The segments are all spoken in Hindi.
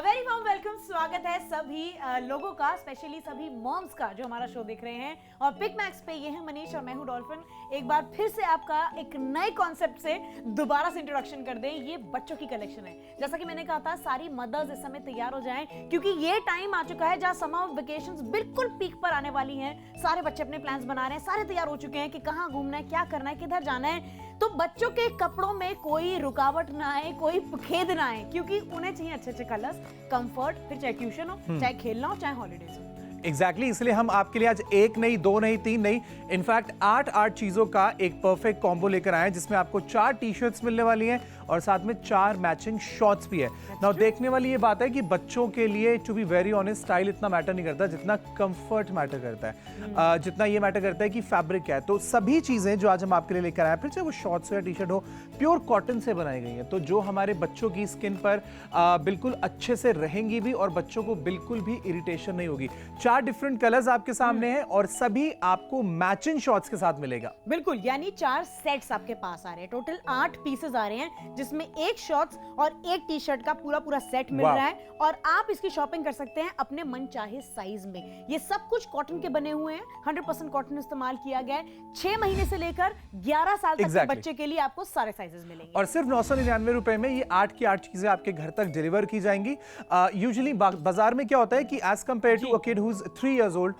अ वेरी वार्म वेलकम, स्वागत है सभी लोगों का, स्पेशली सभी मॉम्स का जो हमारा शो देख रहे हैं। और पिक मैक्स पे ये है मनीष और मैं हूं डॉल्फिन। एक बार फिर से आपका एक नए कॉन्सेप्ट से दोबारा से इंट्रोडक्शन कर दें। ये बच्चों की कलेक्शन है। जैसा कि मैंने कहा था, सारी मदर्स इस समय तैयार हो जाएं, क्योंकि ये टाइम आ चुका है जहां समर वेकेशंस बिल्कुल पीक पर आने वाली हैं। सारे बच्चे अपने प्लान्स बना रहे हैं, सारे तैयार हो चुके हैं कि कहाँ घूमना है, क्या करना है, किधर जाना है। तो बच्चों के कपड़ों में कोई रुकावट ना आए, कोई खेद ना आए, क्योंकि उन्हें चाहिए अच्छे अच्छे कलर्स, कंफर्ट, फिर चाहे ट्यूशन हो, चाहे खेलना हो, चाहे हॉलीडेज हो। एग्जैक्टली इसलिए हम आपके लिए आज एक नहीं, दो नहीं, तीन नहीं, इनफैक्ट 8 चीजों का एक परफेक्ट कॉम्बो लेकर आए हैं, जिसमें आपको 4 टी शर्ट्स मिलने वाली हैं और साथ में 4 मैचिंग शॉर्ट्स भी है। नाउ देखने वाली ये बात है कि बच्चों के लिए to be very honest style इतना मैटर नहीं करता जितना कंफर्ट मैटर करता है, जितना ये मैटर करता है कि फैब्रिक क्या है। तो सभी चीजें जो आज हम आपके लिए लेकर आए हैं, फिर चाहे वो शॉर्ट्स हो या टी शर्ट हो, प्योर कॉटन से बनाई गई है। तो जो हमारे बच्चों की स्किन पर बिल्कुल अच्छे से रहेंगी भी और बच्चों को बिल्कुल भी इरिटेशन नहीं होगी। 4 डिफरेंट कलर्स आपके सामने हैं और सभी आपको मैचिंग शॉर्ट्स के साथ मिलेगा। बिल्कुल, यानी 4 सेट्स आपके पास आ रहे हैं। टोटल 8 पीसेस आ रहे हैं, जिसमें एक शॉर्ट्स और एक टी शर्ट का पूरा सेट मिल रहा है। और आप इसकी शॉपिंग कर सकते हैं अपने मन चाहे साइज में। ये सब कुछ कॉटन के बने हुए हैं, 100% कॉटन इस्तेमाल किया गया है। 6 महीने से लेकर 11 साल तक के बच्चे के लिए आपको सारे साइजेस मिलेंगे। और सिर्फ 999 रुपए में ये 8 की 8 चीजें आपके घर तक डिलीवर की जाएंगी। यूजुअली बाजार में क्या होता है कि as compare to a kid who is 3 years old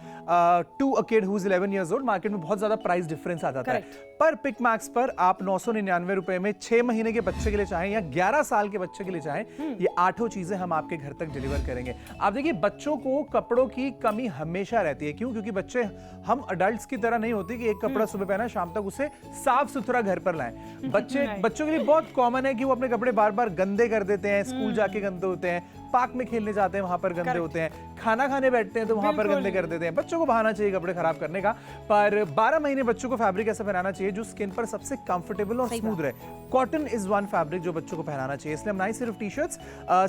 to a kid who is 11 years old, market में बहुत ज्यादा प्राइस डिफरेंस आ जाता है। पर पिक मैक्स पर आप 999 रुपए में 6 महीने के बच्चे के लिए चाहें या 11 साल के बच्चे के लिए चाहें, ये 8 चीजें हम आपके घर तक डिलीवर करेंगे। आप देखिए, बच्चों को कपड़ों की कमी हमेशा रहती है। क्यों? क्योंकि बच्चे हम अडल्ट्स की तरह नहीं होते कि एक कपड़ा सुबह पहना, शाम तक उसे साफ सुथरा घर पर लाएं। बच्चों के लिए बहुत कॉमन है कि वो अपने कपड़े बार बार गंदे कर देते हैं, स्कूल जाके गंदे होते हैं, पार्क में खेलने जाते हैं वहां पर गंदे होते हैं, खाना खाने बैठते हैं तो वहां पर गंदे कर देते हैं। बच्चों को बहाना चाहिए कपड़े खराब करने का। पर 12 महीने बच्चों को फैब्रिक ऐसा पहनाना चाहिए जो स्किन पर सबसे कंफर्टेबल और स्मूथ रहे। कॉटन इज वन फैब्रिक जो बच्चों को पहनाना चाहिए। इसलिए हम ना ही सिर्फ टी शर्ट्स,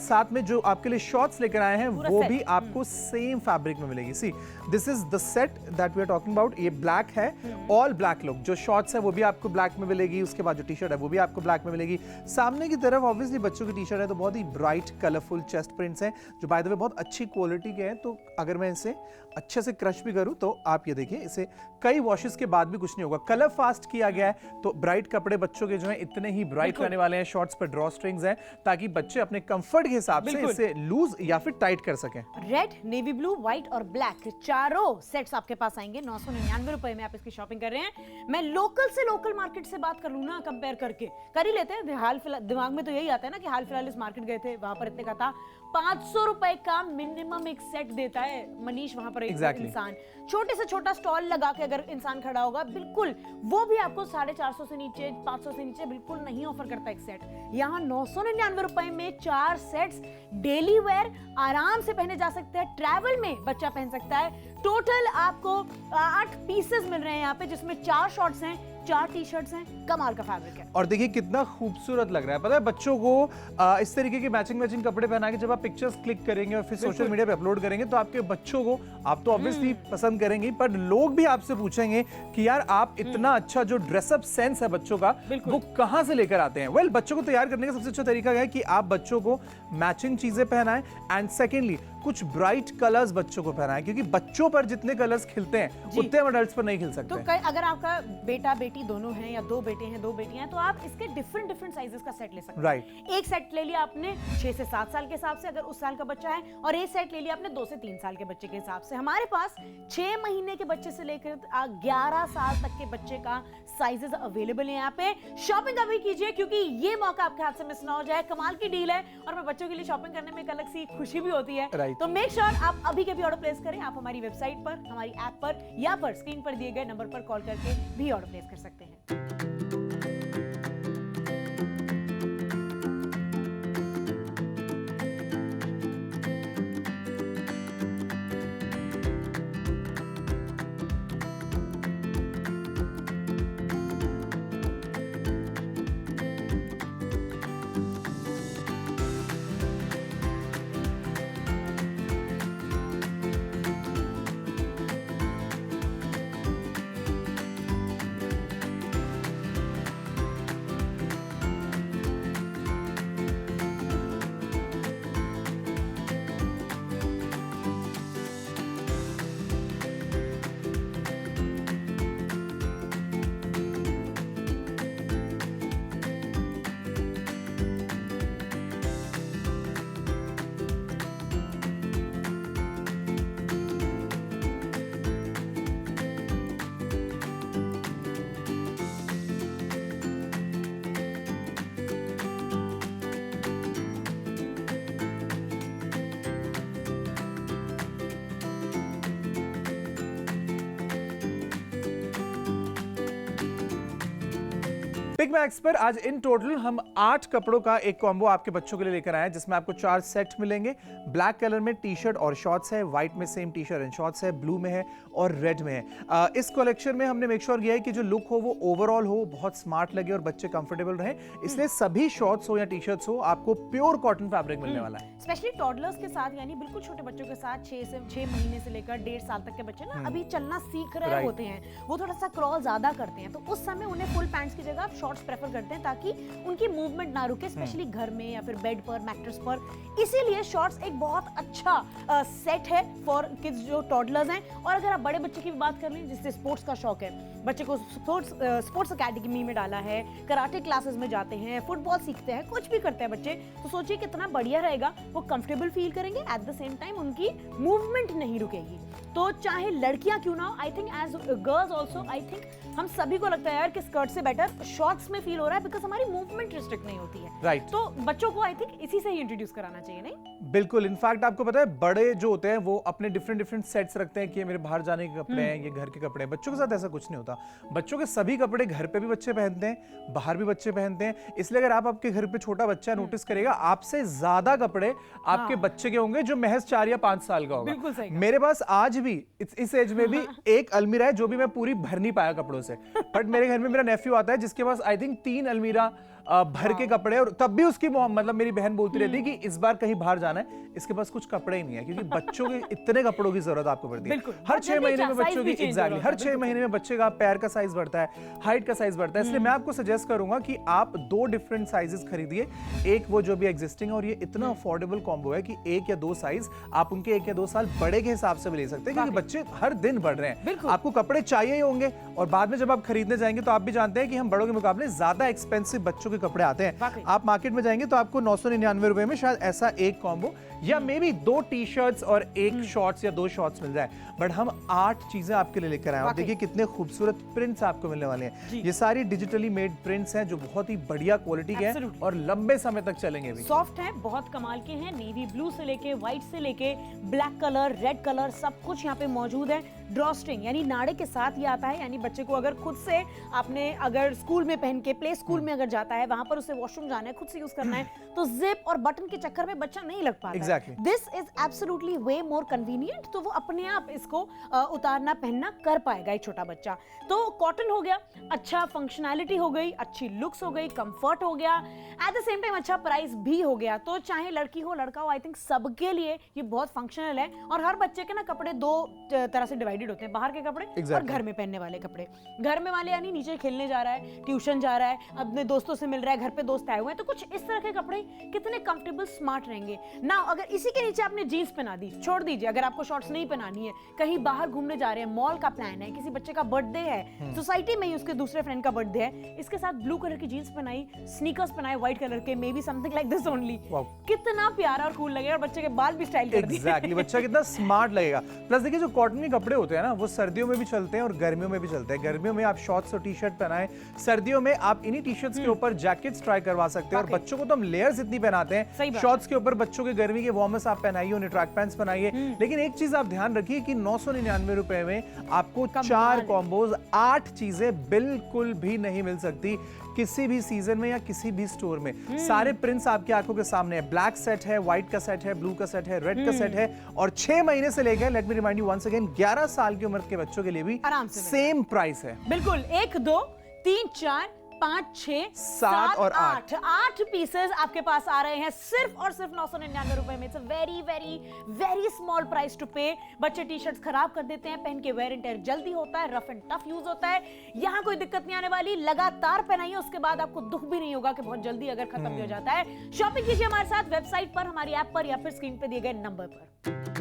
साथ में जो आपके लिए शॉर्ट्स लेकर आए हैं वो भी आपको सेम फैब्रिक में मिलेगी। See, this is the set that we are talking about. ये ब्लैक है, ऑल ब्लैक लुक। जो शॉर्ट्स है वो भी आपको ब्लैक में मिलेगी, उसके बाद जो टी शर्ट है वो भी आपको ब्लैक में मिलेगी। सामने की तरफ ऑब्वियसली बच्चों की टी शर्ट है तो बहुत ही ब्राइट कलरफुल चेस्ट प्रिंट्स हैं, जो बाय द वे बहुत अच्छी क्वालिटी के हैं। तो अगर मैं इसे अच्छे से क्रश भी करूं तो आप ये देखिए, इसे कई वॉशेस के बाद भी कुछ नहीं होगा। कलर फास्ट किया गया है, तो ब्राइट कपड़े बच्चों के जो हैं इतने ही ब्राइट रहने वाले हैं। शॉर्ट्स पर ड्रॉ स्ट्रिंग्स हैं ताकि बच्चे अपने कंफर्ट के हिसाब से इसे लूज या फिर टाइट कर सकें। रेड, नेवी ब्लू, व्हाइट और ब्लैक चारों सेट्स आपके पास आएंगे। 999 रुपए में आप इसकी शॉपिंग कर रहे हैं। मैं लोकल से लोकल मार्केट से बात कर लूं ना, कंपेयर करके कर ही लेते हैं। हाल फिलहाल दिमाग में तो यही आता है ना कि हाल फिलहाल इस मार्केट गए थे, वहां पर इतने का था। 500 रुपए का मिनिमम एक सेट देता है मनीष वहां पर। इंसान छोटे से छोटा स्टॉल लगा के अगर इंसान खड़ा होगा, बिल्कुल वो भी आपको 450 से नीचे, 500 से नीचे बिल्कुल नहीं ऑफर करता एक सेट। यहाँ 999 रुपए में 4 सेट्स डेली वेयर आराम से पहने जा सकते हैं। ट्रैवल में बच्चा पहन सकता है। टोटल आपको 8 पीसेस मिल रहे हैं यहाँ पे, जिसमें 4 शॉर्ट्स हैं, 4 टी शर्ट्स हैं। कमाल का फैब्रिक है और देखिए कितना खूबसूरत लग रहा है। पता है बच्चों को इस तरीके के मैचिंग कपड़े पहना के जब आप पिक्चर्स क्लिक करेंगे और फिर सोशल मीडिया पे अपलोड करेंगे तो आपके बच्चों को, आप तो ऑब्वियसली पसंद करेंगे, पर लोग भी आपसे पूछेंगे कि यार आप इतना अच्छा जो ड्रेसअप सेंस है बच्चों का, वो कहां से लेकर आते हैं। वेल, बच्चों को तैयार करने का सबसे अच्छा तरीका है कि आप बच्चों को मैचिंग चीजें पहनाएं एंड सेकेंडली कुछ ब्राइट कलर्स बच्चों को पहनाएं, क्योंकि बच्चों पर जितने कलर्स खिलते हैं उतने हम एडल्ट्स पर नहीं खिल सकते। तो अगर आपका बेटा बेटी दोनों हैं या 2 बेटे हैं 2 बेटियां हैं, तो आप इसके डिफरेंट साइजेस का सेट ले सकते हैं। राइट, एक सेट ले लिया आपने 6 से 7 साल के हिसाब से, अगर उस साल का बच्चा है, और एक सेट ले लिया आपने 2 से 3 साल के बच्चे के हिसाब से। हमारे पास 6 महीने के बच्चे से लेकर 11 साल तक के बच्चे का साइजेस अवेलेबल है यहाँ पे। शॉपिंग अभी कीजिए, क्योंकि ये मौका आपके हाथ से मिस ना हो जाए। कमाल की डील है और मैं बच्चों के लिए शॉपिंग करने में एक अलग सी खुशी भी होती है। तो मेक श्योर आप अभी के भी ऑर्डर प्लेस करें। आप हमारी वेबसाइट पर, हमारी ऐप पर या पर स्क्रीन पर दिए गए नंबर पर कॉल करके भी ऑर्डर प्लेस कर सकते हैं। पिक मैक्स पर आज इन टोटल हम 8 कपड़ों का एक कॉम्बो आपके बच्चों के लिए लेकर आए हैं, जिसमें आपको 4 सेट मिलेंगे। ब्लैक कलर में टी शर्ट और शॉर्ट्स है, व्हाइट में same T shirt and shorts है, ब्लू में है और रेड में है। इस कलेक्शन में हमने मेक श्योर किया है कि जो लुक हो वो ओवरऑल हो, बहुत स्मार्ट लगे और बच्चे कंफर्टेबल रहे, इसलिए सभी शॉर्ट्स हो या टी शर्ट्स हो आपको प्योर कॉटन फैब्रिक मिलने वाला है। स्पेशली टॉडलर्स के साथ, यानी बिल्कुल छोटे बच्चों के साथ, 6 महीने से लेकर 1.5 साल तक के बच्चे ना अभी चलना सीख रहे होते हैं, वो थोड़ा सा क्रॉल ज्यादा करते हैं, तो उस समय उन्हें फुल पैंट्स की जगह आप शॉर्ट्स प्रेफर करते हैं ताकि उनकी मूवमेंट ना रुके, स्पेशली घर में या फिर बेड पर, मैट्रेस पर। इसीलिए शॉर्ट्स एक बहुत अच्छा सेट है फॉर किड्स जो टॉडलर्स हैं। और अगर आप बड़े बच्चे की भी बात कर लें जिससे स्पोर्ट्स का शौक है, बच्चे को स्पोर्ट्स अकेडमी में डाला है, कराटे क्लासेस में जाते हैं, फुटबॉल सीखते हैं, कुछ भी करते हैं बच्चे, तो सोचिए कितना बढ़िया रहेगा, वो कंफर्टेबल फील करेंगे, एट द सेम टाइम उनकी मूवमेंट नहीं रुकेगी। तो चाहे लड़कियां क्यों ना हो, I think as girls also, I think हम सभी को लगता है यार कि स्कर्ट से बेटर शॉर्ट्स में फील हो रहा है, बिकॉज हमारी मूवमेंट रिस्ट्रिक्ट नहीं होती है। राइट। तो बच्चों को आई थिंक इसी से ही इंट्रोड्यूस कराना चाहिए, नहीं? बिल्कुल। इनफैक्ट आपको पता है बड़े जो होते हैं वो अपने डिफरेंट सेट्स रखते हैं कि ये मेरे बाहर जाने के कपड़े हैं, ये घर के कपड़े हैं। बच्चों के साथ ऐसा कुछ नहीं होता। बच्चों के सभी कपड़े घर पे भी बच्चे पहनते हैं, बाहर भी बच्चे पहनते हैं। इसलिए अगर आप आपके घर पे छोटा बच्चा नोटिस करेगा, आपसे ज्यादा कपड़े आपके बच्चे के होंगे जो महज 4 या 5 साल का होगा। बिल्कुल सही। मेरे पास आज भी इस एज में भी एक अलमीरा है जो भी मैं पूरी भर नहीं पाया कपड़ों से। बट मेरे घर में मेरा नेफ्यू आता है जिसके पास आई थिंक 3 अलमीरा भर के कपड़े, और तब भी उसकी मतलब मेरी बहन बोलती रहती है कि इस बार कहीं बाहर जाना है, इसके पास कुछ कपड़े ही नहीं है, क्योंकि बच्चों के इतने कपड़ों की जरूरत आपको पड़ती है। हर 6 महीने में बच्चों की हर 6 महीने में बच्चे का पैर का साइज बढ़ता है, हाइट का साइज बढ़ता है। इसलिए मैं आपको सजेस्ट करूंगा कि आप 2 डिफरेंट साइजेस खरीदिए, एक वो जो भी एग्जिस्टिंग, और ये इतना अफोर्डेबल कॉम्बो है कि 1 या 2 साइज आप उनके 1 या 2 साल बड़े के हिसाब से भी ले सकते हैं, क्योंकि बच्चे हर दिन बढ़ रहे हैं, आपको कपड़े चाहिए ही होंगे। और बाद में जब आप खरीदने जाएंगे तो आप भी जानते हैं कि हम बड़ों के मुकाबले ज्यादा एक्सपेंसिव बच्चों के कपड़े आते हैं। आप मार्केट में जाएंगे तो आपको 999 रुपए में शायद ऐसा एक कॉम्बो या मे बी 2 टी शर्ट्स और 1 शॉर्ट्स या 2 शॉर्ट्स मिल जाए। बट हम 8 चीजें आपके लिए लेकर आए, और देखिए कितने खूबसूरत प्रिंट्स आपको मिलने वाले हैं। ये सारी डिजिटली मेड प्रिंट्स हैं जो बहुत ही बढ़िया क्वालिटी के हैं और लंबे समय तक चलेंगे भी। सॉफ्ट है, बहुत कमाल के हैं, नेवी ब्लू से लेके व्हाइट से लेके ब्लैक कलर, रेड कलर, सब कुछ यहाँ पे मौजूद है। ड्रॉ स्ट्रिंग यानी नाड़े के साथ ये आता है, यानी बच्चे को अगर खुद से आपने अगर स्कूल में पहन के, प्ले स्कूल में अगर जाता है, वहां पर उसे वॉशरूम जाना है, खुद से यूज करना है, तो जिप और बटन के चक्कर में बच्चा नहीं लग पाता। Exactly. This is absolutely way more convenient, तो वो अपने आप इसको उतारना पहनना कर पाएगा एक छोटा बच्चा। तो कॉटन हो गया, अच्छा फंक्शनैलिटी हो गई, अच्छी लुक्स हो गई, कंफर्ट हो गया, एट द सेम टाइम अच्छा प्राइस भी हो गया। तो चाहे लड़की हो लड़का हो, आई थिंक सबके लिए ये बहुत फंक्शनल है। और हर बच्चे के ना कपड़े 2 तरह से डिवाइडेड होते हैं, बाहर के कपड़े और घर में पहनने वाले कपड़े। घर में वाले यानी नीचे खेलने जा रहा है, ट्यूशन जा रहा है, अपने दोस्तों से मिल रहा है, घर पे दोस्त आए हुए हैं, तो कुछ इस तरह के कपड़े कितने कंफर्टेबल स्मार्ट रहेंगे ना। अगर इसी के नीचे आपने जीन्स पहना दी, छोड़ दीजिए, अगर आपको शॉर्ट्स नहीं पहनानी है, कहीं बाहर घूमने जा रहे हैं, मॉल का प्लान है, किसी बच्चे का बर्थडे है, सोसाइटी में ही उसके दूसरे फ्रेंड का बर्थडे है, इसके साथ ब्लू कलर की जीन्स पहनाई, स्नीकर्स पहनाए व्हाइट कलर के, may be something like this only, कितना प्यारा और कूल लगेगा, और बच्चे के बाल भी स्टाइल कर दिए। एग्जैक्टली, बच्चा कितना स्मार्ट लगेगा। प्लस देखिए जो कॉटन के कपड़े होते हैं ना, वो सर्दियों में भी चलते हैं और गर्मियों में भी चलते हैं। गर्मियों में आप शॉर्ट्स और टी शर्ट पहनाएं, सर्दियों में आप इन्हीं टी शर्ट्स के ऊपर जैकेट्स ट्राई करवा सकते हैं। और बच्चों को तो हम लेयर्स इतनी पहनाते हैं, शॉर्ट्स के ऊपर बच्चों के गर्मी के वार्मर्स आप पहनाइए, उन्हें ट्रैक पैंट्स पहनाइए। लेकिन एक चीज आप ध्यान रखिए कि 999 रुपए में आपको 4 कॉम्बोज, 8 चीजें बिल्कुल भी नहीं मिल सकती किसी भी सीजन में या किसी भी स्टोर में। सारे प्रिंट्स आपकी आंखों के सामने है। ब्लैक सेट है, व्हाइट का सेट है, ब्लू का सेट है, रेड का सेट है, और 6 महीने से लेकर, let me remind you once again, 11 साल की उम्र के बच्चों के लिए भी सेम प्राइस है। बिल्कुल, 1 2 3 4 5 6 7 और 8 पीसेस आपके पास आ रहे हैं सिर्फ और सिर्फ 999 रुपए में। It's a very very very small price to pay. बच्चे टी शर्ट्स खराब कर देते हैं, पहन के वेयर एंड टेयर जल्दी होता है, रफ एंड टफ यूज होता है। यहाँ कोई दिक्कत नहीं आने वाली, लगातार पहनाइए, उसके बाद आपको दुख भी नहीं होगा कि बहुत जल्दी अगर खत्म भी हो जाता है। शॉपिंग कीजिए हमारे साथ वेबसाइट पर, हमारी ऐप पर, या फिर स्क्रीन पे दिए गए नंबर पर।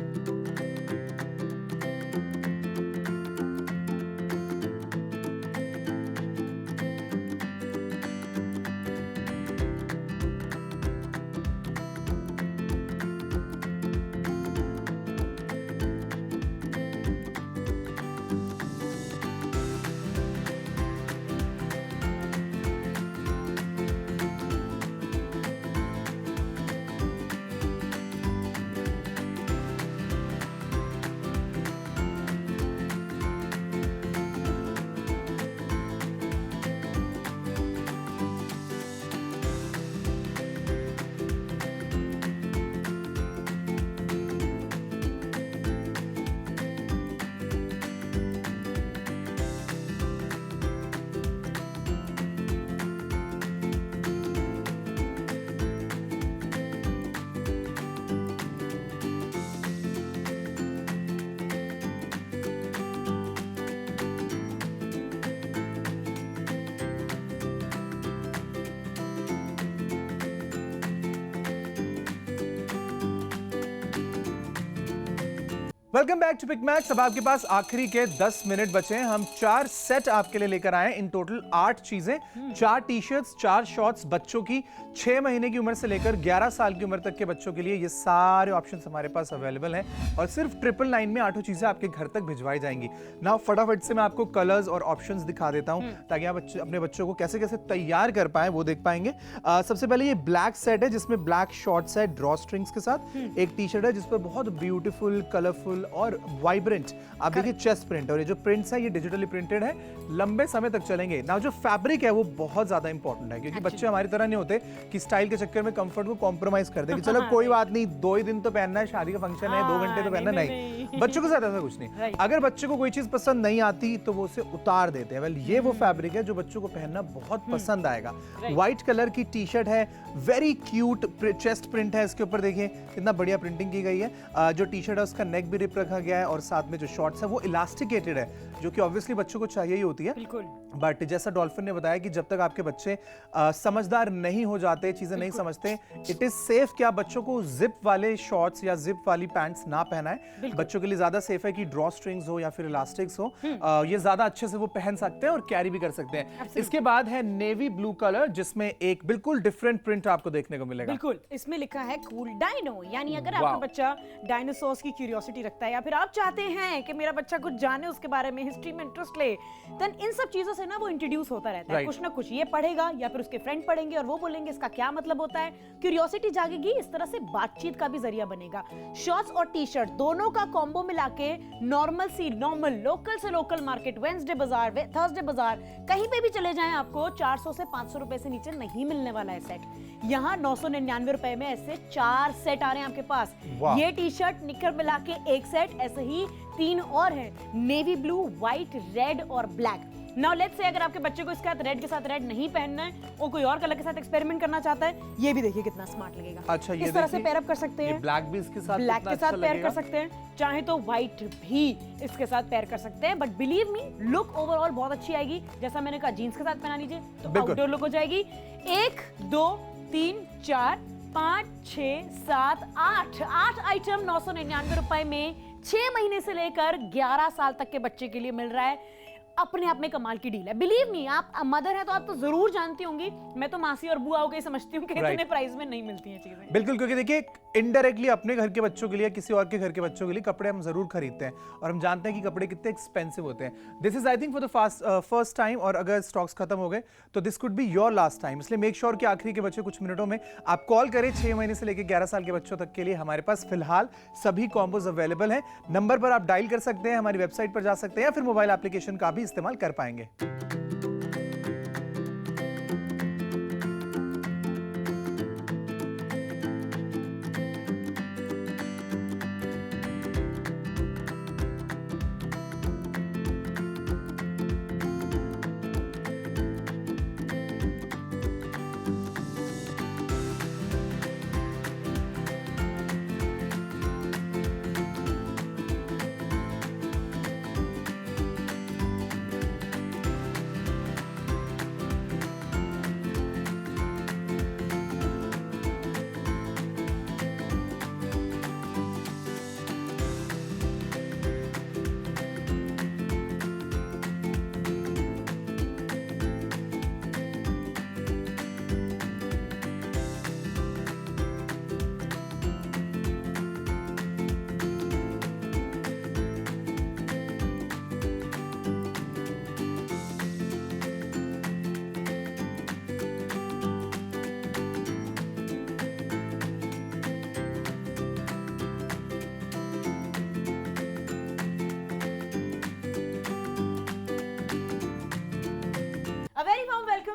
Welcome back to Pick Max. अब आपके पास आखिरी के 10 मिनट बचे हैं। हम 4 सेट आपके लिए लेकर आए हैं। इन टोटल 8 चीजें, 4 टी शर्ट्स, 4 शॉर्ट्स बच्चों की 6 महीने की उम्र से लेकर 11 साल की उम्र तक के बच्चों के लिए। ये सारे ऑप्शंस हमारे पास अवेलेबल हैं और सिर्फ 999 में 8 चीजें आपके घर तक भिजवाई जाएंगी। नाउ फटाफट से मैं आपको कलर्स और ऑप्शंस दिखा देता हूं ताकि आप अपने बच्चों को कैसे कैसे तैयार कर पाए वो देख पाएंगे। सबसे पहले ये ब्लैक सेट है जिसमें ब्लैक शॉर्ट्स है ड्रॉ स्ट्रिंग्स के साथ। एक टी शर्ट है जिस पर बहुत ब्यूटीफुल, कलरफुल और वाइब्रेंट आप देखिए चेस्ट प्रिंट, और ये जो प्रिंट्स है ये डिजिटली प्रिंटेड है, लंबे समय तक चलेंगे ना। जो फैब्रिक है वो बहुत ज्यादा इंपॉर्टेंट है क्योंकि बच्चे हमारी तरह नहीं होते कि स्टाइल के चक्कर में कंफर्ट को कॉम्प्रोमाइज कर दे कि चलो कोई बात नहीं 2 ही दिन तो पहनना है, शादी का फंक्शन है 2 घंटे तो पहनना। नहीं, बच्चों के साथ ऐसा कुछ नहीं। अगर बच्चे को कोई चीज पसंद नहीं आती तो वो उसे उतार देते हैं। वेल ये वो फैब्रिक है जो बच्चों को पहनना बहुत पसंद आएगा। व्हाइट कलर की टी शर्ट है, वेरी क्यूट चेस्ट प्रिंट है इसके ऊपर, देखिए कितना बढ़िया प्रिंटिंग की गई है। जो टी शर्ट है उसका नेक भी रिप रखा गया है और साथ में जो शॉर्ट्स है वो इलास्टिकेटेड है जो कि ऑब्वियसली बच्चों को चाहिए ही होती है। बिल्कुल। बट जैसा डॉल्फिन ने बताया कि जब तक आपके बच्चे समझदार नहीं हो जाते, चीजें नहीं समझते, इट इज सेफ कि आप बच्चों को जिप वाले शॉर्ट्स या जिप वाली पैंट्स ना पहनाएं। बच्चों के लिए ज्यादा सेफ है कि ड्रॉ स्ट्रिंग्स हो या फिर इलास्टिक्स हो। ये ज्यादा अच्छे से वो पहन सकते हैं और कैरी भी कर सकते हैं। इसके बाद है नेवी ब्लू कलर जिसमें एक बिल्कुल डिफरेंट प्रिंट आपको देखने को मिलेगा। बिल्कुल, इसमें लिखा है कूल डायनो, यानी अगर आपका बच्चा डायनासोर्स की क्यूरियोसिटी रखता है या फिर आप चाहते हैं कि मेरा बच्चा कुछ जाने उसके बारे में, हिस्ट्री में इंटरेस्ट ले, देन इन सब चीजों से ना वो इंट्रोड्यूस होता रहता है। कुछ ना कुछ ये पढ़ेगा या फिर उसके फ्रेंड पढ़ेंगे और वो बोलेंगे इसका क्या मतलब होता है, क्यूरियोसिटी जागेगी, इस तरह से बातचीत का भी जरिया बनेगा। शॉर्ट्स और टी शर्ट दोनों का कॉम्बो मिला के नॉर्मल लोकल से लोकल मार्केट, वेडनेसडे बाजार, थर्सडे बाजार, कहीं पे भी चले जाएं आपको 400 से 500 रुपए से नीचे नहीं मिलने वाला है सेट। यहाँ 999 रुपए में ऐसे 4 सेट आ रहे हैं आपके पास। ये टी शर्ट निकर मिला के एक सेट, ऐसे ही 3 और है, नेवी ब्लू, व्हाइट, रेड और ब्लैक। नाउ लेट्स से अगर आपके बच्चे को इसके साथ रेड के साथ रेड नहीं पहनना है और कोई और कलर के साथ एक्सपेरिमेंट करना चाहता है, ये भी देखिए कितना स्मार्ट लगेगा। अच्छा, ये इस तरह से पेयर अप कर सकते हैं। ब्लैक भी इसके साथ, ब्लैक के साथ पेयर कर सकते हैं, चाहे तो व्हाइट भी इसके साथ पेयर कर सकते हैं। But believe me, look overall बहुत अच्छी आएगी। जैसा मैंने कहा, जीन्स के साथ पहना लीजिए तो आउटडोर लुक हो जाएगी। 1 2 3 4 5 6 7 8 आइटम 999 रुपए में 6 महीने से लेकर 11 साल तक के बच्चे के लिए मिल रहा है। अपने आप में कमाल की डील है। बिलीव मी, आप मदर है तो आप तो जरूर जानती होंगी, मैं तो मासी और बुआ हो समझती हूँ कि इतने प्राइस में नहीं मिलती हैं चीजें। बिल्कुल, क्योंकि देखिए इनडायरेक्टली अपने घर के बच्चों के लिए, किसी और के घर के बच्चों के लिए कपड़े हम जरूर खरीदते हैं और हम जानते हैं कि कपड़े कितने एक्सपेंसिव होते हैं। This is I think for the first time, और अगर स्टॉक्स खत्म हो गए तो this could be your last time. इसलिए मेक श्योर कि आखिरी के बचे कुछ मिनटों में आप कॉल करें। 6 महीने से लेकर 11 साल के बच्चों तक के लिए हमारे पास फिलहाल सभी कॉम्बोज अवेलेबल हैं। नंबर पर आप डायल कर सकते हैं, हमारी वेबसाइट पर जा सकते हैं या फिर मोबाइल एप्लीकेशन का भी इस्तेमाल कर पाएंगे।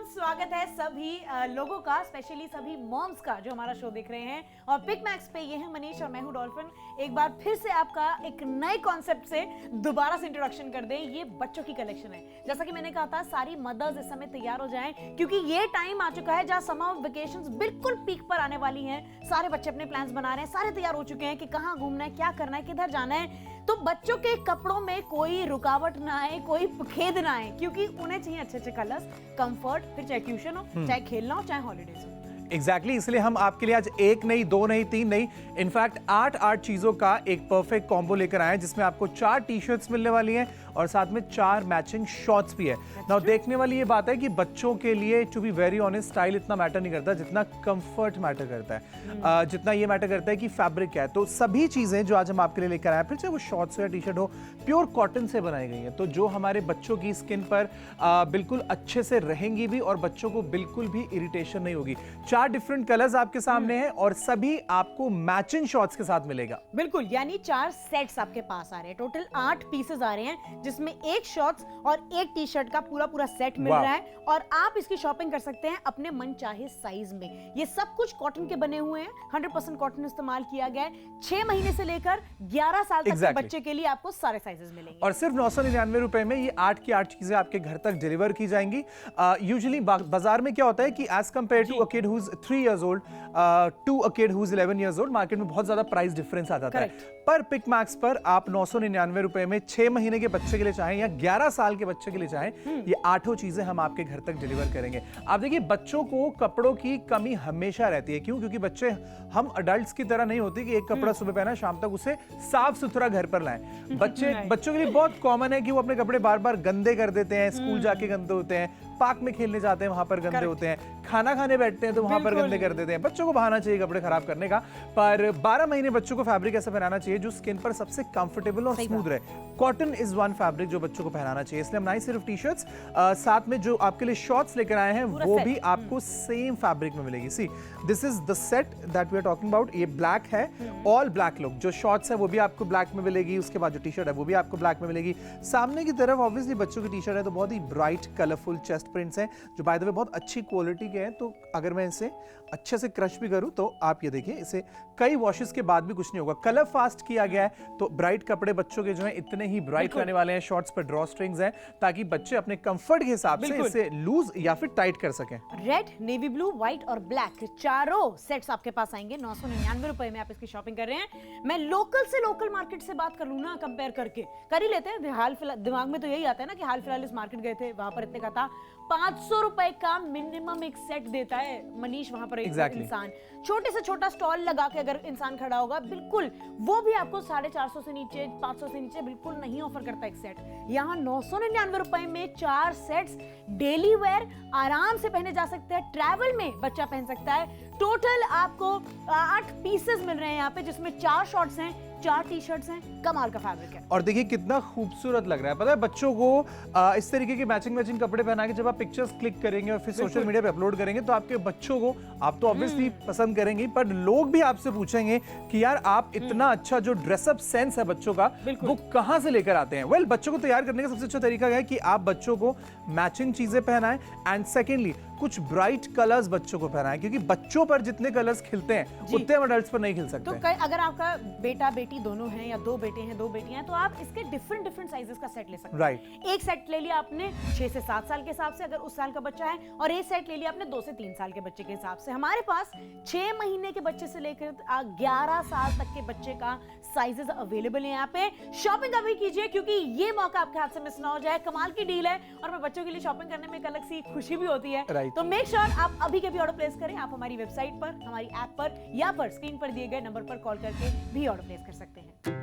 स्वागत है सभी लोगों का, स्पेशली सभी मॉम्स का जो हमारा शो देख रहे हैं। और पिक मैक्स पे ये है मनीष और मैं हूं डॉल्फिन। एक बार फिर से आपका एक नए कॉन्सेप्ट से दोबारा से इंट्रोडक्शन कर दें। ये बच्चों की कलेक्शन है। जैसा कि मैंने कहा था, सारी मदर्स इस समय तैयार हो जाएं क्योंकि ये टाइम आ चुका है जहां समर वेकेशंस बिल्कुल पीक पर आने वाली हैं। सारे बच्चे अपने प्लान्स बना रहे हैं, सारे तैयार हो चुके हैं कि कहाँ घूमना है, क्या करना है, किधर जाना है। तो बच्चों के कपड़ों में कोई रुकावट ना आए, कोई खेद ना आए, क्योंकि उन्हें चाहिए अच्छे अच्छे कलर्स, कंफर्ट, फिर चाहे ट्यूशन हो, चाहे खेलना हो, चाहे हॉलीडेज हो। एग्जैक्टली इसलिए हम आपके लिए आज एक नहीं, दो नहीं, तीन नहीं, इनफैक्ट 8 चीजों का एक परफेक्ट कॉम्बो लेकर आए हैं जिसमें आपको 4 टी शर्ट्स मिलने वाली हैं और साथ में 4 मैचिंग शॉर्ट्स भी है। नाउ देखने वाली ये बात है कि बच्चों के लिए to be very honest style इतना मैटर नहीं करता जितना कंफर्ट मैटर करता है, जितना ये मैटर करता है कि फैब्रिक है। तो सभी चीजें जो आज हम आपके लिए लेकर आए हैं, फिर चाहे वो शॉर्ट्स हो या टी शर्ट हो, प्योर कॉटन से बनाई गई हैं, तो जो हमारे बच्चों की स्किन पर बिल्कुल अच्छे से रहेंगी भी और बच्चों को बिल्कुल भी इरिटेशन नहीं होगी। 4 डिफरेंट कलर्स आपके सामने हैं और सभी आपको मैचिंग शॉर्ट्स के साथ मिलेगा। बिल्कुल, यानी 4 सेट्स आपके पास आ रहे हैं, टोटल 8 पीसेस आ रहे हैं जिसमें एक शॉर्ट्स और एक टी शर्ट का पूरा सेट मिल रहा है और आप इसकी शॉपिंग कर सकते हैं अपने मन चाहे साइज में। ये सब कुछ कॉटन के बने हुए हैं, 100% कॉटन इस्तेमाल किया गया है। 6 महीने से लेकर 11 साल तक के बच्चे के लिए आपको सारे साइजेस मिलेंगे और सिर्फ 999 रुपए में ये 8 की 8 चीजें आपके घर तक डिलीवर की जाएंगी। यूजुअली बाजार में क्या होता है कि as compare to a kid who is 3 years old to a kid who is 11 years old, market में बहुत ज्यादा प्राइस डिफरेंस आ जाता है। पर पिक मैक्स पर आप 999 रुपए में 6 महीने के बच्चे के लिए चाहें या 11 साल के बच्चे के लिए चाहें, ये 8 चीजें हम आपके घर तक डिलीवर करेंगे। आप देखिए, बच्चों को कपड़ों की कमी हमेशा रहती है। क्यों? क्योंकि बच्चे हम अडल्ट्स की तरह नहीं होते कि एक कपड़ा सुबह पहना शाम तक उसे साफ सुथरा घर पर लाएं। बच्चों के लिए बहुत कॉमन है कि वो अपने कपड़े बार बार गंदे कर देते हैं, स्कूल जाके गंदे होते हैं, पार्क में खेलने जाते हैं वहां पर गंदे होते हैं, खाना खाने बैठते हैं तो वहां पर गंदे कर देते हैं। बच्चों को बहाना चाहिए कपड़े खराब करने का, पर 12 महीने बच्चों को फैब्रिक ऐसा पहनाना चाहिए जो स्किन पर सबसे कंफर्टेबल और स्मूथ रहे। कॉटन इज वन फैब्रिक जो बच्चों को पहनाना चाहिए, इसलिए हम ना ही सिर्फ टी शर्ट्स, साथ में जो आपके लिए शॉर्ट्स लेकर आए हैं वो भी आपको सेम फैब्रिक में मिलेगी। See this is the set that we are talking about. ये ब्लैक है, ऑल ब्लैक लुक। जो शॉर्ट्स है वो भी आपको ब्लैक में मिलेगी, उसके बाद जो टी शर्ट है वो भी आपको ब्लैक में मिलेगी। सामने की तरफ ऑब्वियसली बच्चों की टी शर्ट है तो बहुत ही ब्राइट कलरफुल चेस्ट प्रिंट्स हैं जो बाय द वे बहुत अच्छी क्वालिटी के हैं। तो अगर मैं इसे अच्छे से क्रश भी करूं तो आप ये देखिए, इसे कई वॉशेस के बाद भी कुछ नहीं होगा। कलर फास्ट किया गया है तो ब्राइट कपड़े बच्चों के जो हैं इतने ही ब्राइट रहने वाले हैं। शॉर्ट्स पर ड्रॉ स्ट्रिंग्स हैं ताकि बच्चे अपने कंफर्ट के हिसाब से इसे लूज या फिर टाइट कर सकें। रेड, नेवी ब्लू, व्हाइट और ब्लैक चारों सेट्स आपके पास आएंगे। 999 रुपए में आप इसकी शॉपिंग कर रहे हैं। मैं लोकल से लोकल मार्केट से बात कर लूं ना, कंपेयर करके कर ही लेते हैं। हाल फिलहाल दिमाग में तो यही आता है ना कि हाल फिलहाल इस मार्केट गए थे, वहां पर इतने का था। 500 रुपए का मिनिमम एक सेट देता है मनीष वहां पर। इंसान छोटे से छोटा स्टॉल लगा के अगर इंसान खड़ा होगा, बिल्कुल वो भी आपको 450 से नीचे, 500 से नीचे बिल्कुल नहीं ऑफर करता एक सेट। यहाँ 999 रुपए में 4 सेट्स डेली वेयर आराम से पहने जा सकते हैं, ट्रैवल में बच्चा पहन सकता है। टोटल आपको 8 पीसेस मिल रहे हैं यहाँ पे, जिसमें 4 शॉर्ट्स हैं, 4 टी शर्ट्स हैं। कमाल का फैब्रिक है और देखिए कितना खूबसूरत लग रहा है। पता है बच्चों को इस तरीके के मैचिंग कपड़े पहना के जब आप पिक्चर्स क्लिक करेंगे और फिर सोशल मीडिया पे अपलोड करेंगे तो आपके बच्चों को, आप तो ऑब्वियसली पसंद करेंगे, पर लोग भी आपसे पूछेंगे कि यार आप इतना अच्छा जो ड्रेसअप सेंस है बच्चों का वो कहां से लेकर आते हैं। वेल, बच्चों को तैयार करने का सबसे अच्छा तरीका है कि आप बच्चों को मैचिंग चीजें पहनाएं एंड सेकेंडली कुछ ब्राइट कलर्स बच्चों को पहनाएं, क्योंकि बच्चों पर जितने कलर्स खिलते हैं उतने अडल्ट्स पर नहीं खिल सकते। तो अगर आपका बेटा बेटी दोनों हैं या 2 बेटे हैं 2 बेटियां हैं तो आप इसके डिफरेंट साइजेस का सेट ले सकते हैं। राइट, एक सेट ले लिया आपने 6 से 7 साल के हिसाब से अगर उस साल का बच्चा है, और एक सेट ले लिया आपने 2 से 3 साल के बच्चे के हिसाब से। हमारे पास 6 महीने के बच्चे से लेकर 11 साल तक के बच्चे का साइजेस अवेलेबल है यहाँ पे। शॉपिंग अभी कीजिए क्योंकि ये मौका आपके हाथ से मिस ना हो जाए। कमाल की डील है और मैं बच्चों के लिए शॉपिंग करने में एक अलग सी खुशी भी होती है। तो मेक श्योर आप अभी के भी ऑर्डर प्लेस करें। आप हमारी वेबसाइट पर, हमारी ऐप पर या पर स्क्रीन पर दिए गए नंबर पर कॉल करके भी ऑर्डर प्लेस कर सकते हैं।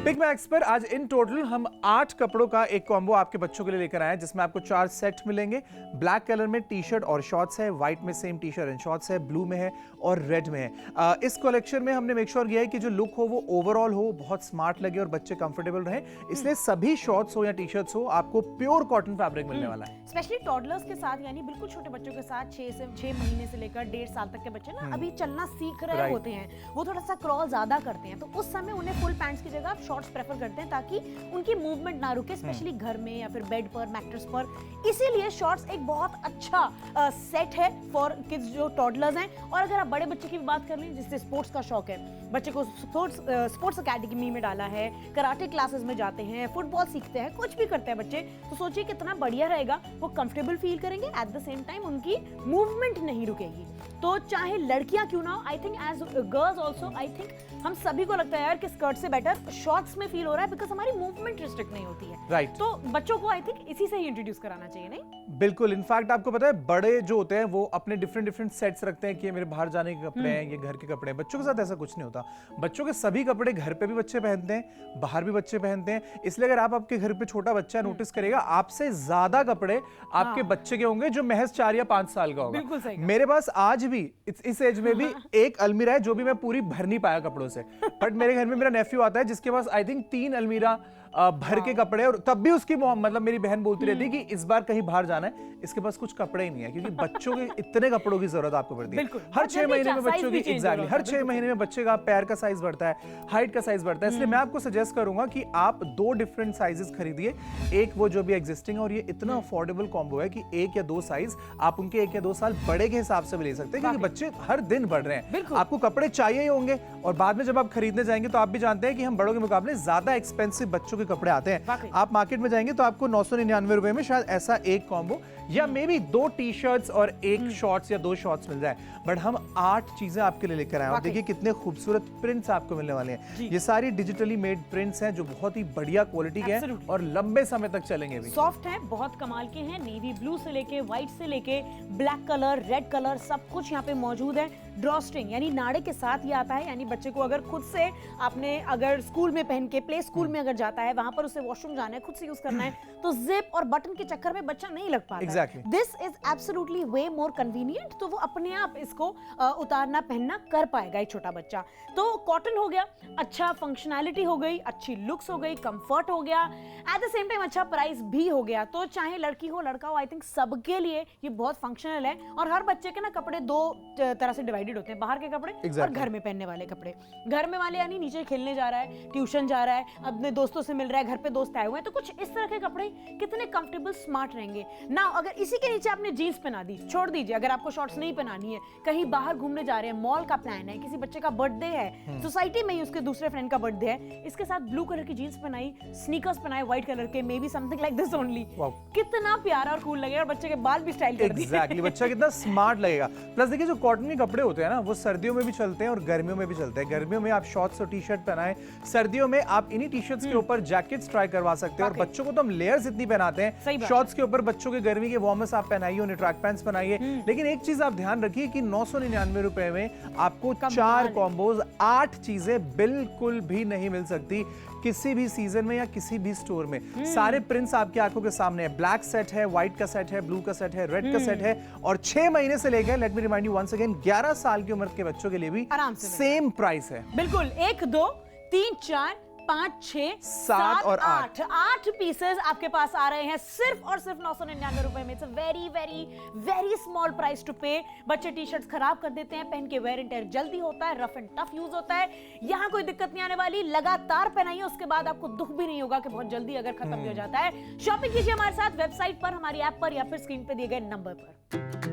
पिक मैक्स पर आज इन टोटल हम 8 कपड़ों का एक कॉम्बो आपके बच्चों के लिए लेकर आए हैं, जिसमें आपको 4 सेट मिलेंगे। ब्लैक कलर में टी शर्ट और शॉर्ट्स है, व्हाइट में same T shirt and shorts है, ब्लू में है और रेड में है। इस कलेक्शन में हमने मेक श्योर किया है कि जो लुक हो वो ओवरऑल हो, बहुत स्मार्ट लगे और बच्चे कंफर्टेबल रहे, इसलिए सभी शॉर्ट्स हो या टी शर्ट्स हो आपको प्योर कॉटन फैब्रिक मिलने वाला है। स्पेशली टॉडलर्स के साथ, यानी बिल्कुल छोटे बच्चों के साथ, 6 महीने से लेकर 1.5 साल तक के बच्चे ना अभी चलना सीख रहे होते हैं, वो थोड़ा सा क्रॉल ज्यादा करते हैं, तो उस समय उन्हें फुल पैंट्स की जगह आप शॉर्ट्स प्रेफर करते हैं ताकि उनकी मूवमेंट ना रुके, स्पेशली घर में या फिर बेड पर, मैट्रेस पर। इसीलिए शॉर्ट्स एक बहुत अच्छा सेट है फॉर किड्स जो टॉडलर्स हैं। और अगर आप बड़े बच्चे की भी बात कर लें जिससे स्पोर्ट्स का शौक है, बच्चे को स्पोर्ट्स अकेडमी में डाला है, कराटे क्लासेस में जाते हैं, फुटबॉल सीखते हैं, कुछ भी करते हैं बच्चे, तो सोचिए कितना बढ़िया रहेगा। वो कंफर्टेबल फील करेंगे, एट द सेम टाइम उनकी मूवमेंट नहीं रुकेगी। तो चाहे लड़कियां क्यों ना हो, I think as girls also, I think हम सभी को लगता है यार कि स्कर्ट से बेटर शॉर्ट्स में फील हो रहा है, बिकॉज हमारी मूवमेंट रिस्ट्रिक्ट नहीं होती है। राइट। तो बच्चों को आई थिंक इसी से ही इंट्रोड्यूस कराना चाहिए, नहीं? बिल्कुल। इनफैक्ट आपको पता है बड़े जो होते हैं वो अपने डिफरेंट सेट्स रखते हैं कि ये मेरे बाहर जाने के कपड़े हैं, ये घर के कपड़े हैं। बच्चों के साथ ऐसा कुछ नहीं होता। बच्चों के सभी कपड़े घर पे भी बच्चे पहनते हैं, बाहर भी बच्चे पहनते हैं। इसलिए अगर आप आपके घर पे छोटा बच्चा नोटिस करेगा, आपसे ज्यादा कपड़े आपके बच्चे के होंगे जो महज 4 या 5 साल का होगा। बिल्कुल सही। मेरे पास आज भी इस एज में भी एक अलमीरा है जो भी मैं पूरी भर नहीं पाया कपड़ों से। बट मेरे घर में मेरा नेफ्यू आता है जिसके पास आई थिंक 3 अलमीरा भर के कपड़े, और तब भी उसकी मतलब मेरी बहन बोलती रहती है कि इस बार कहीं बाहर जाना है, इसके पास कुछ कपड़े ही नहीं है, क्योंकि बच्चों के इतने कपड़ों की जरूरत आपको पड़ती है। हर 6 महीने में बच्चों की हर 6 महीने में बच्चे का पैर का साइज बढ़ता है, हाइट का साइज बढ़ता है। इसलिए मैं आपको सजेस्ट करूंगा कि आप 2 डिफरेंट साइजेस खरीदिए। एक वो जो भी एग्जिस्टिंग, और ये इतना अफोर्डेबल कॉम्बो है कि 1 या 2 साइज आप उनके 1 या 2 साल बड़े के हिसाब से भी ले सकते हैं, क्योंकि बच्चे हर दिन बढ़ रहे हैं। आपको कपड़े चाहिए ही होंगे, और बाद में जब आप खरीदने जाएंगे तो आप भी जानते हैं कि हम बड़ों के मुकाबले ज्यादा एक्सपेंसिव बच्चों के कपड़े आते हैं। आप मार्केट में जाएंगे तो आपको 999 रुपए में शायद ऐसा एक कॉम्बो या मे बी 2 टी शर्ट्स और 1 शॉर्ट्स या 2 शॉर्ट्स मिल जाए। बट हम 8 चीजें आपके लिए लेकर आए, और देखिए कितने खूबसूरत प्रिंट्स आपको मिलने वाले हैं। ये सारी डिजिटली मेड प्रिंट्स हैं जो बहुत ही बढ़िया क्वालिटी के हैं और लंबे समय तक चलेंगे भी। सॉफ्ट है, बहुत कमाल के हैं। नेवी ब्लू से लेके व्हाइट से लेके ब्लैक कलर, रेड कलर, सब कुछ यहाँ पे मौजूद है। ड्रॉ स्ट्रिंग यानी नाड़े के साथ ये आता है, यानी बच्चे को अगर खुद से आपने अगर स्कूल में पहन के, प्ले स्कूल में अगर जाता है, वहां पर उसे वॉशरूम जाना है, खुद से यूज करना है, तो जिप और बटन के चक्कर में बच्चा नहीं लग पाता। Exactly. This is absolutely way more convenient. तो वो अपने आप इसको उतारना पहनना कर पाएगा एक छोटा बच्चा। तो कॉटन हो गया, अच्छा फंक्शनैलिटी हो गई, अच्छी लुक्स हो गई, कंफर्ट हो गया, एट द सेम टाइम अच्छा प्राइस भी हो गया। तो चाहे लड़की हो लड़का हो, आई थिंक सबके लिए ये बहुत फंक्शनल है। और हर बच्चे के ना कपड़े 2 तरह से डिवाइडेड होते हैं, बाहर के कपड़े और घर में पहनने वाले कपड़े। घर में वाले यानी नीचे खेलने जा रहा है, ट्यूशन जा रहा है, अपने दोस्तों से मिल रहा है, घर पे दोस्त आए हुए हैं, तो कुछ इस तरह के कपड़े कितने कंफर्टेबल स्मार्ट रहेंगे ना। अगर इसी के नीचे आपने जीन्स पहना दी, छोड़ दीजिए, अगर आपको शॉर्ट्स नहीं पहनानी है, कहीं बाहर घूमने जा रहे हैं, मॉल का प्लान है, किसी बच्चे का बर्थडे है, सोसाइटी में ही उसके दूसरे फ्रेंड का बर्थडे है, इसके साथ ब्लू कलर की जीन्स पहनाई, स्नीकर्स पहनाए व्हाइट कलर के, may be something like this only, कितना प्यारा और कूल लगेगा, और बच्चे के बाल भी स्टाइल कर दिए। एग्जैक्टली, बच्चा कितना स्मार्ट लगेगा। प्लस देखिए जो कॉटन के कपड़े होते हैं ना, वो सर्दियों में भी चलते हैं और गर्मियों में भी चलते हैं। गर्मियों में आप शॉर्ट्स और टी शर्ट पहनाएं, सर्दियों में आप इन्हीं टी शर्ट्स के ऊपर जैकेट्स ट्राई करवा सकते हैं। और बच्चों को तो हम लेयर्स इतनी पहनाते हैं, शॉर्ट्स के ऊपर बच्चों के गर्मी के वार्मर्स आप पहनाइए, उन्हें ट्रैक पैंट्स पहनाइए। लेकिन एक चीज आप ध्यान रखिए कि 999 रुपए में आपको 4 कॉम्बोज, 8 चीजें बिल्कुल भी नहीं मिल सकती किसी भी सीजन में या किसी भी स्टोर में। सारे प्रिंट्स आपकी आंखों के सामने है। ब्लैक सेट है, व्हाइट का सेट है, ब्लू का सेट है, रेड का सेट है, और 6 महीने से लेकर, let me remind you once again, 11 साल की उम्र के बच्चों के लिए भी सेम प्राइस है। बिल्कुल, 1 2 3 4 5 6 7 और 8 पीसेस आपके पास आ रहे हैं सिर्फ और सिर्फ 999 रुपए में। It's a very very very small price to pay. बच्चे टी शर्ट्स खराब कर देते हैं, पहन के वेयर एंड टेयर जल्दी होता है, रफ एंड टफ यूज होता है। यहाँ कोई दिक्कत नहीं आने वाली, लगातार पहनाइए, उसके बाद आपको दुख भी नहीं होगा कि बहुत जल्दी अगर खत्म भी हो जाता है। शॉपिंग कीजिए हमारे साथ वेबसाइट पर, हमारी ऐप पर, या फिर स्क्रीन पे दिए गए नंबर पर।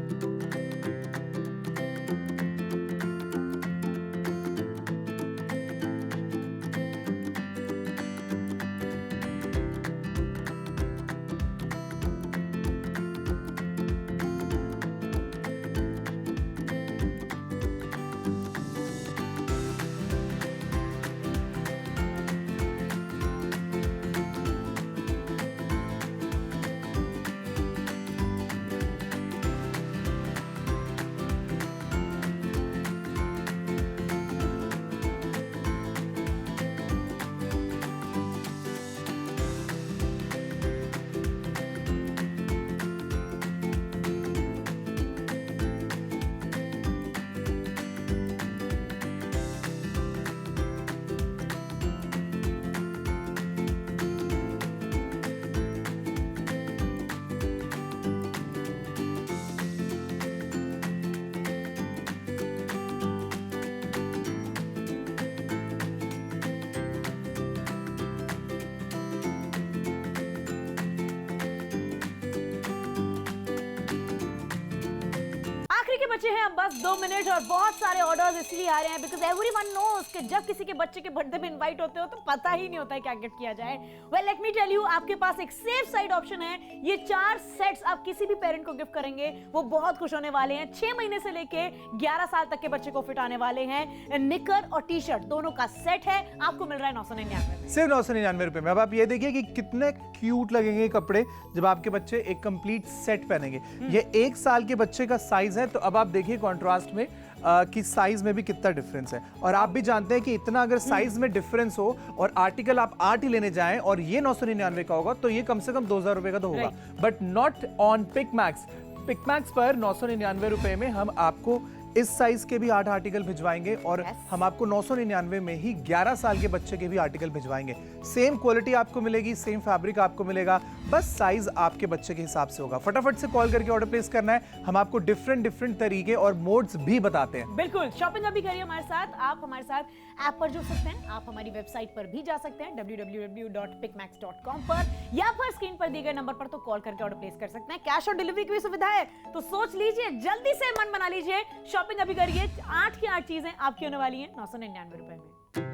बचे हैं अब बस 2 मिनट और बहुत सारे ऑर्डर्स इसलिए आ रहे हैं बिकॉज एवरीवन नोस कि जब किसी के बच्चे के बर्थडे में इनवाइट होते हो तो पता ही नहीं होता है क्या गिफ्ट किया जाए। Well let me tell you, आपके पास एक सेफ साइड ऑप्शन है। ये 4 सेट्स आप किसी भी पेरेंट को गिफ्ट करेंगे वो बहुत खुश होने वाले हैं। 6 महीने से लेके 11 साल तक के बच्चे को फिट आने वाले हैं। निकर और टी शर्ट दोनों का सेट है, आपको मिल रहा है 999 में, सिर्फ 999 रुपए में। अब आप ये देखिए कि कितने क्यूट लगेंगे ये कपड़े जब आपके बच्चे एक कंप्लीट सेट पहनेंगे। ये 1 साल के बच्चे का साइज है, तो अब आप देखिए कॉन्ट्रास्ट में कि साइज में भी कितना डिफरेंस है। और आप भी जानते हैं कि इतना अगर साइज में डिफरेंस हो और आर्टिकल आप 8 ही लेने जाएं और ये 999 का होगा तो ये कम से कम 2000 रुपए का तो होगा, बट नॉट ऑन पिकमैक्स। पिकमैक्स पर 999 रुपए में हम आपको इस साइज के भी 8 आर्टिकल भिजवाएंगे और हम आपको 999 में ही 11 साल के बच्चे के भी आर्टिकल भिजवाएंगे। सेम क्वालिटी आपको मिलेगी, सेम फैब्रिक आपको मिलेगा, बस साइज आपके बच्चे के हिसाब से होगा। फटाफट से कॉल करके ऑर्डर प्लेस करना है, हम आपको डिफरेंट तरीके और मोड्स भी बताते हैं। बिल्कुल, शॉपिंग अभी करिए हमारे साथ। आप हमारे साथ ऐप पर जुड़ सकते हैं, आप हमारी वेबसाइट पर भी जा सकते हैं www.picmax.com पर, या फिर स्क्रीन पर दिए गए नंबर पर तो कॉल करके ऑर्डर प्लेस कर सकते हैं। कैश और डिलीवरी की भी सुविधा है, तो सोच लीजिए, जल्दी से मन बना लीजिए, शॉपिंग अभी करिए। 8 की 8 चीजें आपकी होने वाली हैं 999 रुपए में।